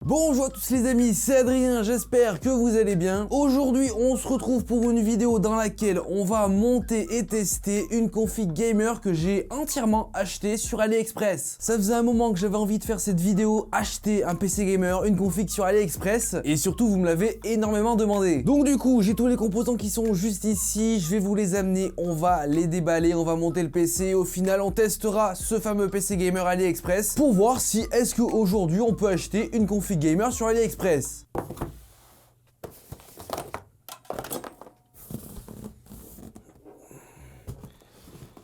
Bonjour à tous les amis, c'est Adrien, j'espère que vous allez bien. Aujourd'hui on se retrouve pour une vidéo dans laquelle on va monter et tester une config gamer que j'ai entièrement acheté sur AliExpress. Ça faisait un moment que j'avais envie de faire cette vidéo, acheter un PC gamer, une config sur AliExpress, et surtout vous me l'avez énormément demandé. Donc du coup j'ai tous les composants qui sont juste ici, je vais vous les amener, on va les déballer, on va monter le PC, au final on testera ce fameux PC gamer AliExpress pour voir si est-ce qu'aujourd'hui on peut acheter une config gamer sur AliExpress.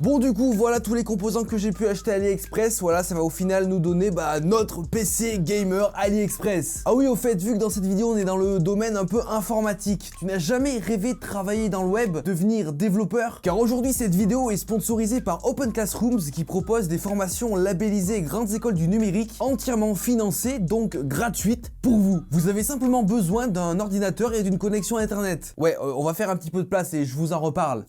Bon du coup voilà tous les composants que j'ai pu acheter à AliExpress, voilà ça va au final nous donner notre PC gamer AliExpress. Ah oui au fait, vu que dans cette vidéo on est dans le domaine un peu informatique, tu n'as jamais rêvé de travailler dans le web, devenir développeur? Car aujourd'hui cette vidéo est sponsorisée par Open Classrooms qui propose des formations labellisées grandes écoles du numérique, entièrement financées, donc gratuites pour vous. Vous avez simplement besoin d'un ordinateur et d'une connexion internet. Ouais, on va faire un petit peu de place et je vous en reparle.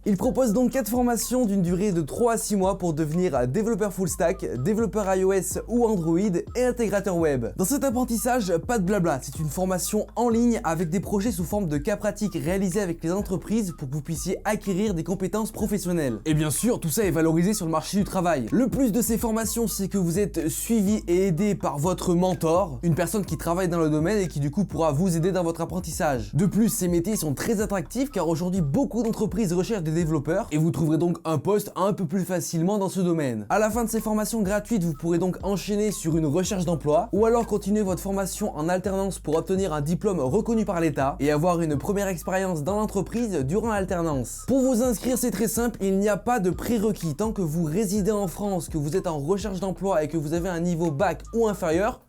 Il propose donc 4 formations d'une durée de 3 à 6 mois pour devenir développeur full stack, développeur iOS ou Android et intégrateur web. Dans cet apprentissage, pas de blabla, c'est une formation en ligne avec des projets sous forme de cas pratiques réalisés avec les entreprises pour que vous puissiez acquérir des compétences professionnelles. Et bien sûr, tout ça est valorisé sur le marché du travail. Le plus de ces formations, c'est que vous êtes suivi et aidé par votre mentor, une personne qui travaille dans le domaine et qui du coup pourra vous aider dans votre apprentissage. De plus, ces métiers sont très attractifs car aujourd'hui beaucoup d'entreprises recherchent des développeurs et vous trouverez donc un poste un peu plus facilement dans ce domaine. À la fin de ces formations gratuites, vous pourrez donc enchaîner sur une recherche d'emploi ou alors continuer votre formation en alternance pour obtenir un diplôme reconnu par l'État et avoir une première expérience dans l'entreprise durant l'alternance. Pour vous inscrire, c'est très simple, il n'y a pas de prérequis. Tant que vous résidez en France, que vous êtes en recherche d'emploi et que vous avez un niveau bac ou inférieur,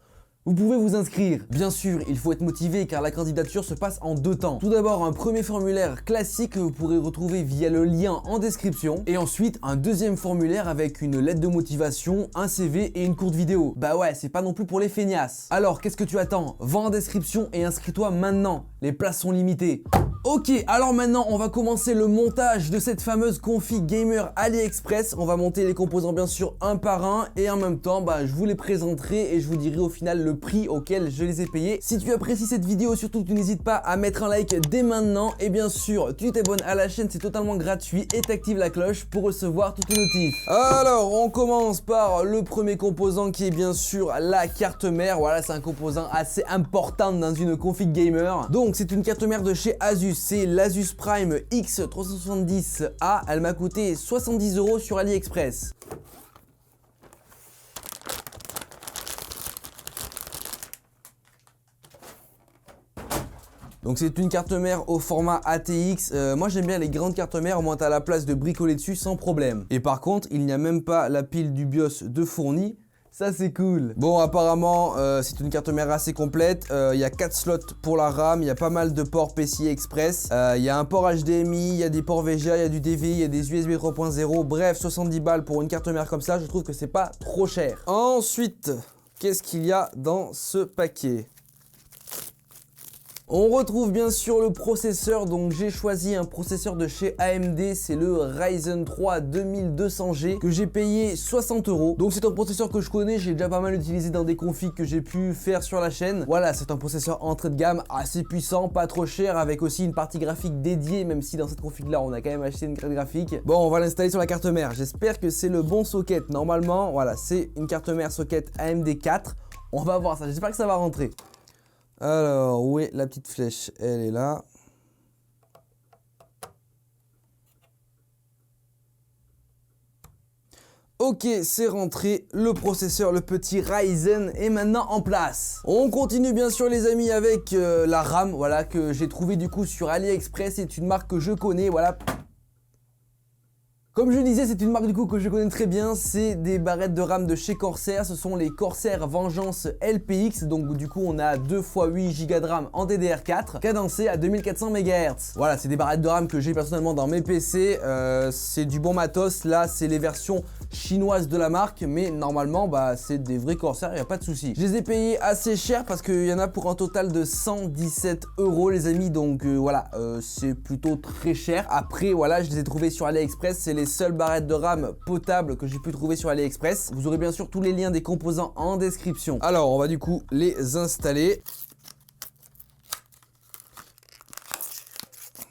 vous pouvez vous inscrire. Bien sûr, il faut être motivé car la candidature se passe en 2 temps. Tout d'abord, un premier formulaire classique que vous pourrez retrouver via le lien en description. Et ensuite, un deuxième formulaire avec une lettre de motivation, un CV et une courte vidéo. Bah ouais, c'est pas non plus pour les feignasses. Alors, qu'est-ce que tu attends? Va en description et inscris-toi maintenant. Les places sont limitées. Ok, alors maintenant, on va commencer le montage de cette fameuse config gamer AliExpress. On va monter les composants bien sûr un par un et en même temps, je vous les présenterai et je vous dirai au final le prix auquel je les ai payés. Si tu apprécies cette vidéo, surtout tu n'hésites pas à mettre un like dès maintenant et bien sûr tu t'abonnes à la chaîne, c'est totalement gratuit et t'actives la cloche pour recevoir toutes les notifs. Alors on commence par le premier composant qui est bien sûr la carte mère. Voilà, c'est un composant assez important dans une config gamer. Donc c'est une carte mère de chez Asus, c'est l'Asus Prime X370A. Elle m'a coûté 70 € sur AliExpress. Donc c'est une carte mère au format ATX, moi j'aime bien les grandes cartes mères, au moins t'as la place de bricoler dessus sans problème. Et par contre, il n'y a même pas la pile du BIOS de fourni, ça c'est cool. Bon apparemment c'est une carte mère assez complète, il y a 4 slots pour la RAM, il y a pas mal de ports PCI Express, il y a un port HDMI, il y a des ports VGA, il y a du DVI, il y a des USB 3.0, bref 70 balles pour une carte mère comme ça, je trouve que c'est pas trop cher. Ensuite, qu'est-ce qu'il y a dans ce paquet ? On retrouve bien sûr le processeur, donc j'ai choisi un processeur de chez AMD, c'est le Ryzen 3 2200G que j'ai payé 60 €. Donc c'est un processeur que je connais, j'ai déjà pas mal utilisé dans des configs que j'ai pu faire sur la chaîne. Voilà, c'est un processeur entrée de gamme assez puissant, pas trop cher, avec aussi une partie graphique dédiée, même si dans cette config là on a quand même acheté une carte graphique. Bon, on va l'installer sur la carte mère, j'espère que c'est le bon socket. Normalement, voilà, c'est une carte mère socket AMD 4. On va voir ça, j'espère que ça va rentrer. Alors, où est la petite flèche? Elle est là. Ok, c'est rentré, le processeur, le petit Ryzen est maintenant en place. On continue bien sûr les amis avec la RAM, voilà, que j'ai trouvé du coup sur AliExpress, c'est une marque que je connais, voilà. Comme je disais, c'est une marque du coup que je connais très bien, c'est des barrettes de RAM de chez Corsair, ce sont les Corsair Vengeance LPX, donc du coup on a 2 x 8 Go de RAM en DDR4, cadencé à 2400 MHz. Voilà, c'est des barrettes de RAM que j'ai personnellement dans mes PC, c'est du bon matos, là c'est les versions chinoises de la marque, mais normalement bah c'est des vrais Corsair, il n'y a pas de souci. Je les ai payés assez cher parce qu'il y en a pour un total de 117 € les amis, donc voilà, c'est plutôt très cher. Après voilà, je les ai trouvés sur AliExpress, c'est les seules barrettes de RAM potables que j'ai pu trouver sur AliExpress. Vous aurez bien sûr tous les liens des composants en description. Alors on va du coup les installer.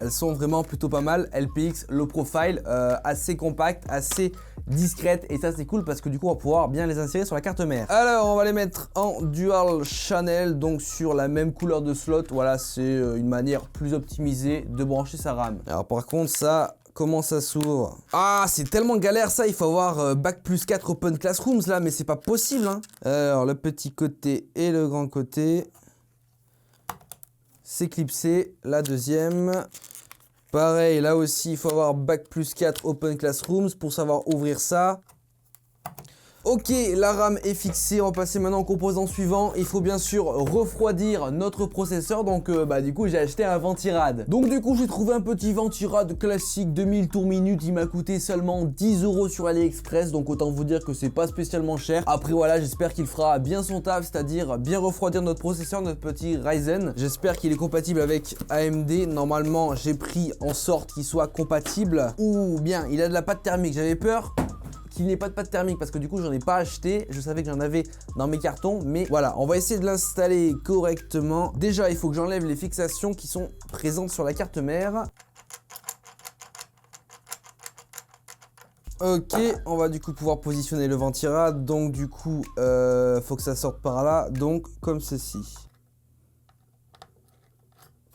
Elles sont vraiment plutôt pas mal, LPX low profile, assez compact, assez discrète, et ça c'est cool parce que du coup on va pouvoir bien les insérer sur la carte mère. Alors on va les mettre en dual channel, donc sur la même couleur de slot. Voilà, c'est une manière plus optimisée de brancher sa RAM. Alors par contre ça, comment ça s'ouvre? Ah, c'est tellement galère ça, il faut avoir Bac+4 Open Classrooms là, mais c'est pas possible hein. Alors le petit côté et le grand côté, c'est clipsé. La deuxième, pareil, là aussi il faut avoir Bac+4 Open Classrooms pour savoir ouvrir ça. Ok, la RAM est fixée, on va passer maintenant au composant suivant. Il faut bien sûr refroidir notre processeur, donc du coup j'ai acheté un ventirad. Donc du coup j'ai trouvé un petit ventirad classique 2000 tours minute, il m'a coûté seulement 10 € sur AliExpress, donc autant vous dire que c'est pas spécialement cher. Après voilà, j'espère qu'il fera bien son taf, c'est-à-dire bien refroidir notre processeur, notre petit Ryzen. J'espère qu'il est compatible avec AMD, normalement j'ai pris en sorte qu'il soit compatible. Ou bien, il a de la pâte thermique, j'avais peur qu'il n'ait pas de pâte thermique parce que du coup j'en ai pas acheté, je savais que j'en avais dans mes cartons, mais voilà, on va essayer de l'installer correctement. Déjà il faut que j'enlève les fixations qui sont présentes sur la carte mère. Ok, on va du coup pouvoir positionner le ventirad, donc du coup faut que ça sorte par là, donc comme ceci.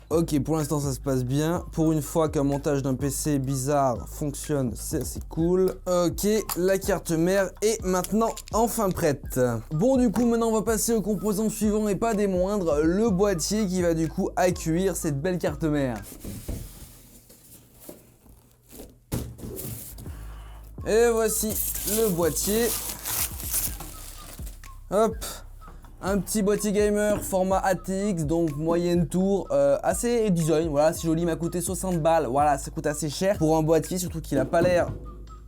Ok, pour l'instant ça se passe bien. Pour une fois qu'un montage d'un PC bizarre fonctionne, c'est assez cool. Ok, la carte mère est maintenant enfin prête. Bon, du coup maintenant on va passer au composant suivant et pas des moindres, le boîtier qui va du coup accueillir cette belle carte mère. Et voici le boîtier. Hop. Un petit boîtier gamer format ATX, donc moyenne tour, assez design, voilà, c'est joli, il m'a coûté 60 balles, voilà, ça coûte assez cher pour un boîtier, surtout qu'il n'a pas l'air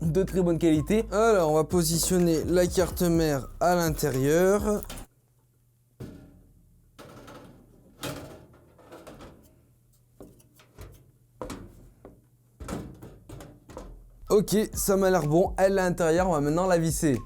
de très bonne qualité. Alors on va positionner la carte mère à l'intérieur. Ok, ça m'a l'air bon, elle est à l'intérieur, on va maintenant la visser.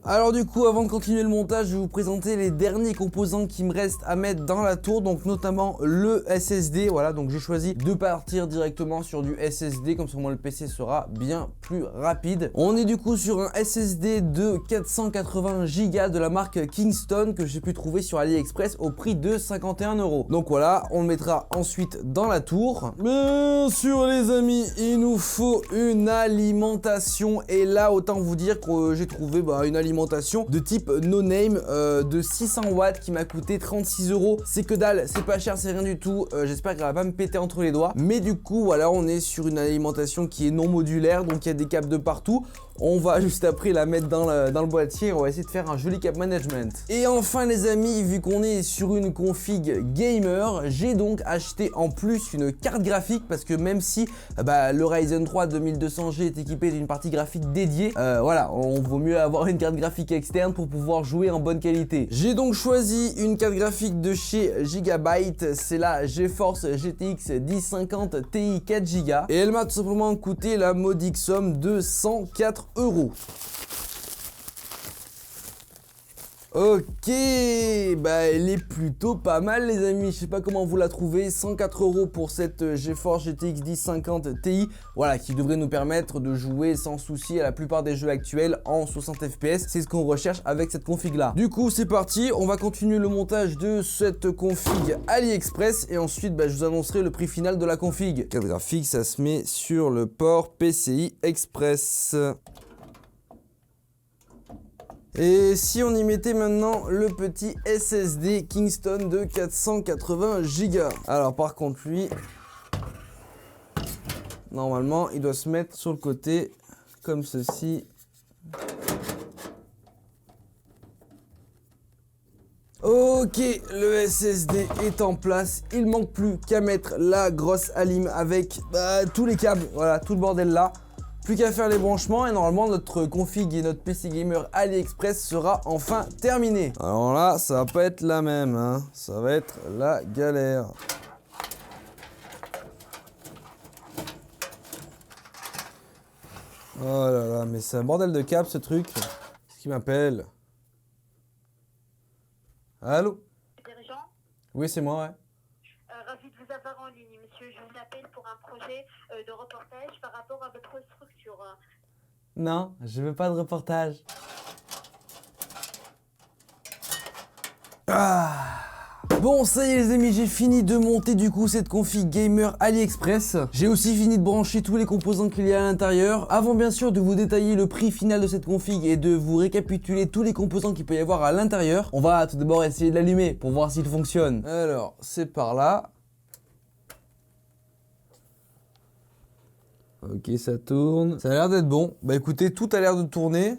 Alors du coup, avant de continuer le montage, je vais vous présenter les derniers composants qui me restent à mettre dans la tour, donc notamment le SSD. Voilà, donc j'ai choisi de partir directement sur du SSD, comme ça moi le PC sera bien plus rapide. On est du coup sur un SSD de 480 Go de la marque Kingston que j'ai pu trouver sur AliExpress au prix de 51 €. Donc voilà, on le mettra ensuite dans la tour. Bien sûr les amis, il nous faut une alimentation, et là autant vous dire que j'ai trouvé une alimentation de type no name de 600 watts qui m'a coûté 36 €. C'est que dalle, c'est pas cher, c'est rien du tout. J'espère qu'elle va pas me péter entre les doigts. Mais du coup, voilà, on est sur une alimentation qui est non modulaire, donc il y a des câbles de partout. On va juste après la mettre dans le boîtier. On va essayer de faire un joli câble management. Et enfin les amis, vu qu'on est sur une config gamer, j'ai donc acheté en plus une carte graphique, parce que même si le Ryzen 3 2200G est équipé d'une partie graphique dédiée, voilà, on vaut mieux avoir une carte graphique externe pour pouvoir jouer en bonne qualité. J'ai donc choisi une carte graphique de chez Gigabyte, c'est la GeForce GTX 1050 Ti 4 Go, et elle m'a tout simplement coûté la modique somme de 104 €. Ok, elle est plutôt pas mal les amis, je sais pas comment vous la trouvez, 104 € pour cette GeForce GTX 1050 Ti, voilà, qui devrait nous permettre de jouer sans souci à la plupart des jeux actuels en 60 fps, c'est ce qu'on recherche avec cette config là. Du coup c'est parti, on va continuer le montage de cette config AliExpress, et ensuite je vous annoncerai le prix final de la config. Carte graphique, ça se met sur le port PCI Express. Et si on y mettait maintenant le petit SSD Kingston de 480 Go. Alors par contre lui, normalement il doit se mettre sur le côté comme ceci. Ok, Ok, le SSD est en place, il manque plus qu'à mettre la grosse alim avec tous les câbles, voilà, tout le bordel là. Plus qu'à faire les branchements et normalement notre config et notre PC Gamer AliExpress sera enfin terminé. Alors là, ça va pas être la même, hein. Ça va être la galère. Oh là là, mais c'est un bordel de câbles ce truc. Qu'est-ce qui m'appelle? Allô? Dirigeant, Oui, c'est moi, ouais. ravi de vous avoir en ligne, monsieur. Je vous appelle pour un projet de reportage par rapport à votre structure. Non, je veux pas de reportage. Bon, ça y est les amis, j'ai fini de monter du coup cette config Gamer AliExpress. J'ai aussi fini de brancher tous les composants qu'il y a à l'intérieur. Avant bien sûr de vous détailler le prix final de cette config et de vous récapituler tous les composants qu'il peut y avoir à l'intérieur, on va tout d'abord essayer de l'allumer pour voir s'il fonctionne. Alors, c'est par là. Ok, ça tourne. Ça a l'air d'être bon. Bah écoutez, tout a l'air de tourner.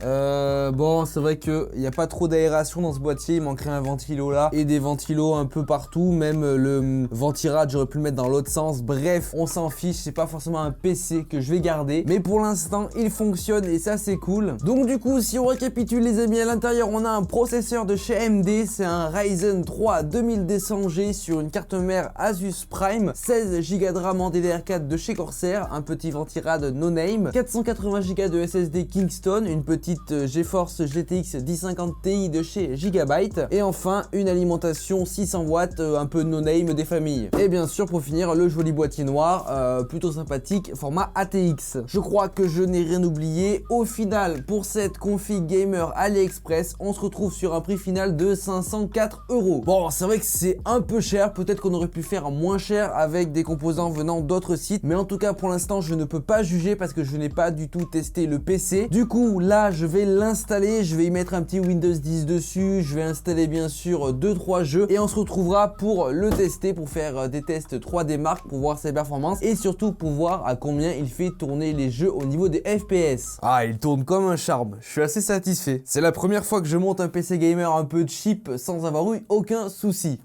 Bon, c'est vrai qu'il n'y a pas trop d'aération dans ce boîtier. Il manquerait un ventilo là et des ventilos un peu partout. Même le ventirad, j'aurais pu le mettre dans l'autre sens. Bref, on s'en fiche. C'est pas forcément un PC que je vais garder. Mais pour l'instant, il fonctionne et ça, c'est cool. Donc du coup, si on récapitule les amis, à l'intérieur, on a un processeur de chez AMD. C'est un Ryzen 3 2200G sur une carte mère Asus Prime. 16 Go de RAM en DDR4 de chez Corsair. Un petit ventilo no name, 480 Go de SSD Kingston, une petite GeForce GTX 1050 Ti de chez Gigabyte et enfin une alimentation 600 watts un peu no name des familles. Et bien sûr pour finir le joli boîtier noir plutôt sympathique format ATX. Je crois que je n'ai rien oublié. Au final pour cette config Gamer AliExpress on se retrouve sur un prix final de 504 €. Bon c'est vrai que c'est un peu cher, peut-être qu'on aurait pu faire moins cher avec des composants venant d'autres sites, mais en tout cas pour l'instant je ne peux pas juger parce que je n'ai pas du tout testé le PC. Du coup là je vais l'installer, je vais y mettre un petit Windows 10 dessus, je vais installer bien sûr 2-3 jeux et on se retrouvera pour le tester, pour faire des tests 3D Mark pour voir ses performances et surtout pour voir à combien il fait tourner les jeux au niveau des FPS. Ah il tourne comme un charme, je suis assez satisfait. C'est la première fois que je monte un PC gamer un peu cheap sans avoir eu aucun souci.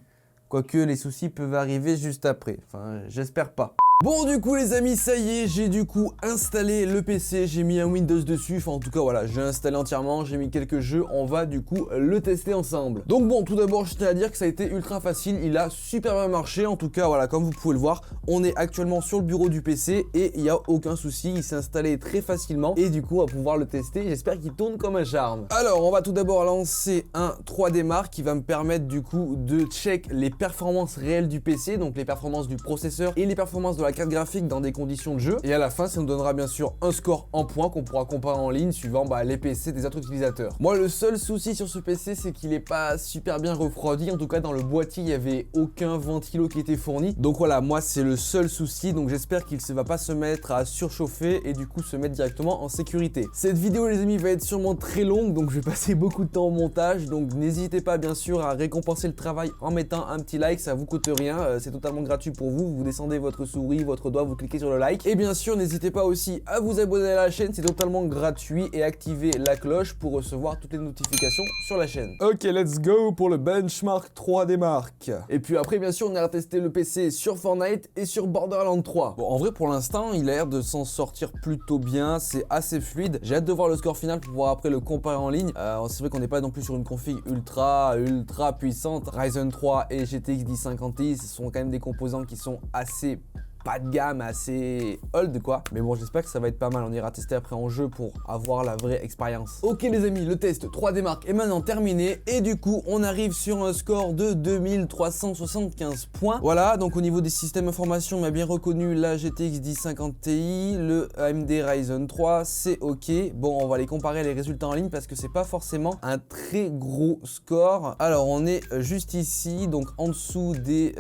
Quoique les soucis peuvent arriver juste après, enfin j'espère pas. Bon du coup les amis, ça y est, j'ai du coup installé le PC, j'ai mis un Windows dessus, enfin en tout cas voilà, j'ai installé entièrement, j'ai mis quelques jeux, on va du coup le tester ensemble. Donc bon, tout d'abord je tiens à dire que ça a été ultra facile, il a super bien marché, en tout cas voilà, comme vous pouvez le voir, on est actuellement sur le bureau du PC et il n'y a aucun souci, il s'est installé très facilement et du coup on va pouvoir le tester, j'espère qu'il tourne comme un charme. Alors on va tout d'abord lancer un 3D Mark qui va me permettre du coup de check les performances réelles du PC, donc les performances du processeur et les performances de la carte graphique dans des conditions de jeu et à la fin ça nous donnera bien sûr un score en points qu'on pourra comparer en ligne suivant les PC des autres utilisateurs. Moi le seul souci sur ce PC c'est qu'il est pas super bien refroidi, en tout cas dans le boîtier il n'y avait aucun ventilo qui était fourni, donc voilà moi c'est le seul souci, donc j'espère qu'il ne va pas se mettre à surchauffer et du coup se mettre directement en sécurité. Cette vidéo les amis va être sûrement très longue, donc je vais passer beaucoup de temps au montage, donc n'hésitez pas bien sûr à récompenser le travail en mettant un petit like, ça vous coûte rien, c'est totalement gratuit pour vous, vous descendez votre souris, votre doigt, vous cliquez sur le like et bien sûr n'hésitez pas aussi à vous abonner à la chaîne, c'est totalement gratuit et activer la cloche pour recevoir toutes les notifications sur la chaîne. Ok, let's go pour le benchmark 3D Mark. Et puis après bien sûr on ira tester le PC sur Fortnite et sur Borderlands 3. Bon en vrai pour l'instant il a l'air de s'en sortir plutôt bien, c'est assez fluide, j'ai hâte de voir le score final pour pouvoir après le comparer en ligne. C'est vrai qu'on n'est pas non plus sur une config ultra puissante, Ryzen 3 et GTX 1050 Ti ce sont quand même des composants qui sont assez pas de gamme, assez old quoi, mais bon j'espère que ça va être pas mal, on ira tester après en jeu pour avoir la vraie expérience. Ok les amis, le test 3D Mark est maintenant terminé et du coup on arrive sur un score de 2375 points. Voilà, donc au niveau des systèmes d'information on a bien reconnu la GTX 1050 Ti, le AMD Ryzen 3, c'est ok. Bon on va les comparer les résultats en ligne parce que c'est pas forcément un très gros score. Alors on est juste ici, donc en dessous des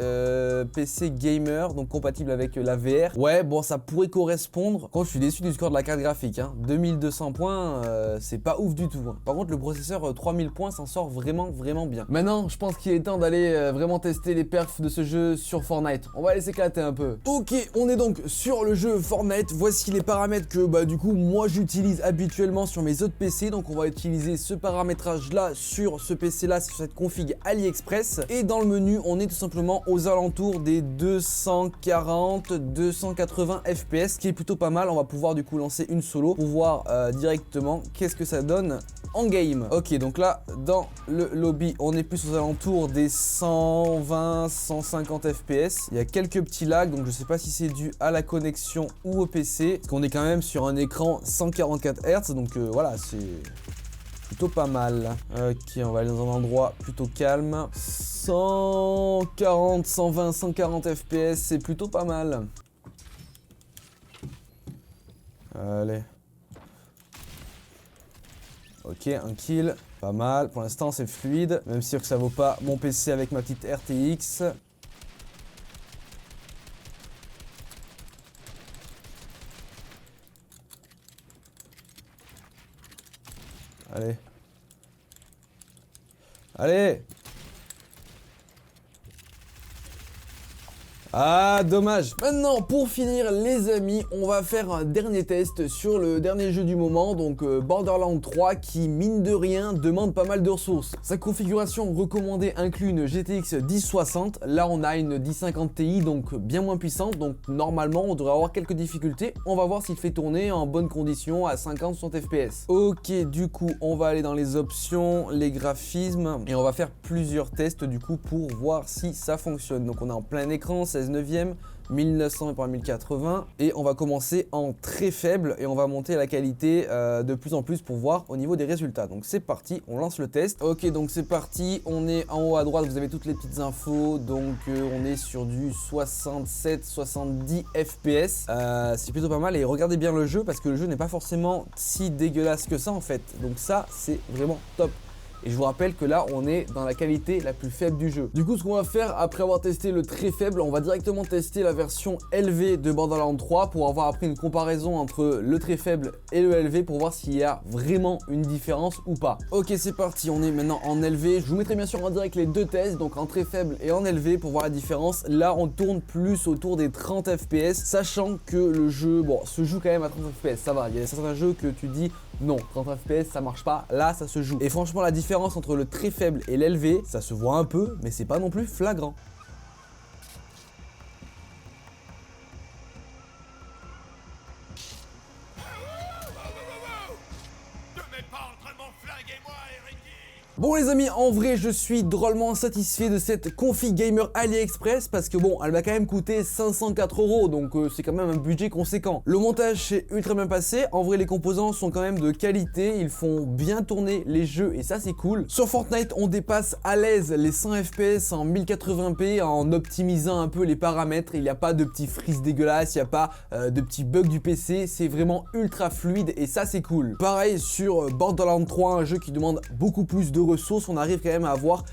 PC gamer, donc compatible avec avec la VR. Ouais, bon, ça pourrait correspondre. Quand je suis déçu du score de la carte graphique, hein. 2200 points, c'est pas ouf du tout, hein. Par contre, le processeur 3000 points s'en sort vraiment bien. Maintenant, je pense qu'il est temps d'aller vraiment tester les perfs de ce jeu sur Fortnite. On va aller s'éclater un peu. Ok, on est donc sur le jeu Fortnite. Voici les paramètres que du coup moi j'utilise habituellement sur mes autres PC. Donc on va utiliser ce paramétrage là sur ce PC là, sur cette config AliExpress. Et dans le menu, on est tout simplement aux alentours des 240-280 FPS, qui est plutôt pas mal. On va pouvoir du coup lancer une solo pour voir directement qu'est-ce que ça donne en game. Ok, donc là dans le lobby on est plus aux alentours des 120-150 FPS. Il y a quelques petits lags, donc je sais pas si c'est dû à la connexion ou au PC, parce qu'on est quand même sur un écran 144 Hz, donc voilà, c'est plutôt pas mal. Ok, on va aller dans un endroit plutôt calme. 140, 120, 140 FPS, c'est plutôt pas mal. Allez. Ok, un kill, pas mal. Pour l'instant, c'est fluide, même si ça vaut pas mon PC avec ma petite RTX. Allez. Allez. Ah, dommage. Maintenant, pour finir, les amis, on va faire un dernier test sur le dernier jeu du moment, donc Borderlands 3, qui, mine de rien, demande pas mal de ressources. Sa configuration recommandée inclut une GTX 1060. Là, on a une 1050 Ti, donc bien moins puissante. Donc, normalement, on devrait avoir quelques difficultés. On va voir s'il fait tourner en bonnes conditions à 50-60 FPS. Ok, du coup, on va aller dans les options, les graphismes, et on va faire plusieurs tests, du coup, pour voir si ça fonctionne. Donc, on est en plein écran, 16/9, 1900 par 1080, et on va commencer en très faible et on va monter la qualité de plus en plus pour voir au niveau des résultats. Donc c'est parti, on lance le test. Ok, donc c'est parti, on est en haut à droite, vous avez toutes les petites infos. Donc on est sur du 67-70 FPS, c'est plutôt pas mal. Et regardez bien le jeu, parce que le jeu n'est pas forcément si dégueulasse que ça en fait. Donc ça, c'est vraiment top. Et je vous rappelle que là, on est dans la qualité la plus faible du jeu. Du coup, ce qu'on va faire, après avoir testé le très faible, on va directement tester la version élevé de Borderlands 3 pour avoir après une comparaison entre le très faible et le élevé pour voir s'il y a vraiment une différence ou pas. Ok, c'est parti, on est maintenant en élevé. Je vous mettrai bien sûr en direct les deux tests, donc en très faible et en élevé pour voir la différence. Là, on tourne plus autour des 30 FPS, sachant que le jeu, bon, se joue quand même à 30 FPS, ça va. Il y a certains jeux que tu dis, non, 30 FPS, ça marche pas. Là, ça se joue. Et franchement, la différence entre le très faible et l'élevé, ça se voit un peu, mais c'est pas non plus flagrant. Bon les amis, en vrai je suis drôlement satisfait de cette config gamer AliExpress, parce que bon, elle m'a quand même coûté 504 €, donc c'est quand même un budget conséquent. Le montage s'est ultra bien passé, en vrai les composants sont quand même de qualité, ils font bien tourner les jeux et ça c'est cool. Sur Fortnite on dépasse à l'aise les 100 FPS en 1080p en optimisant un peu les paramètres, il n'y a pas de petits freeze dégueulasses, il n'y a pas de petits bugs du PC, c'est vraiment ultra fluide et ça c'est cool. Pareil sur Borderlands 3, un jeu qui demande beaucoup plus de ressources, on arrive quand même à avoir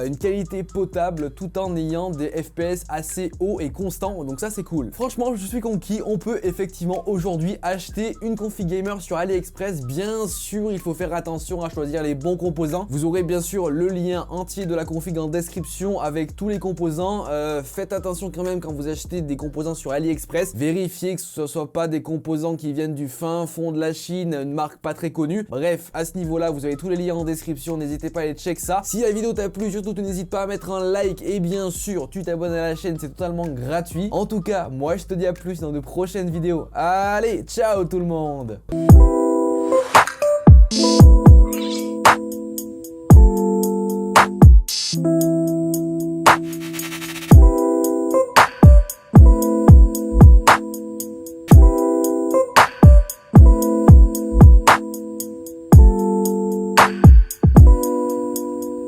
une qualité potable tout en ayant des FPS assez hauts et constants, donc ça c'est cool. Franchement je suis conquis, on peut effectivement aujourd'hui acheter une config gamer sur AliExpress. Bien sûr il faut faire attention à choisir les bons composants, vous aurez bien sûr le lien entier de la config en description avec tous les composants. Faites attention quand même quand vous achetez des composants sur AliExpress, vérifiez que ce ne soit pas des composants qui viennent du fin fond de la Chine, une marque pas très connue. Bref, à ce niveau là vous avez tous les liens en description, n'hésitez pas à aller check ça. Si la vidéo t'a plu, surtout tu n'hésites pas à mettre un like et bien sûr tu t'abonnes à la chaîne, c'est totalement gratuit. En tout cas, moi je te dis à plus dans de prochaines vidéos. Allez, ciao tout le monde.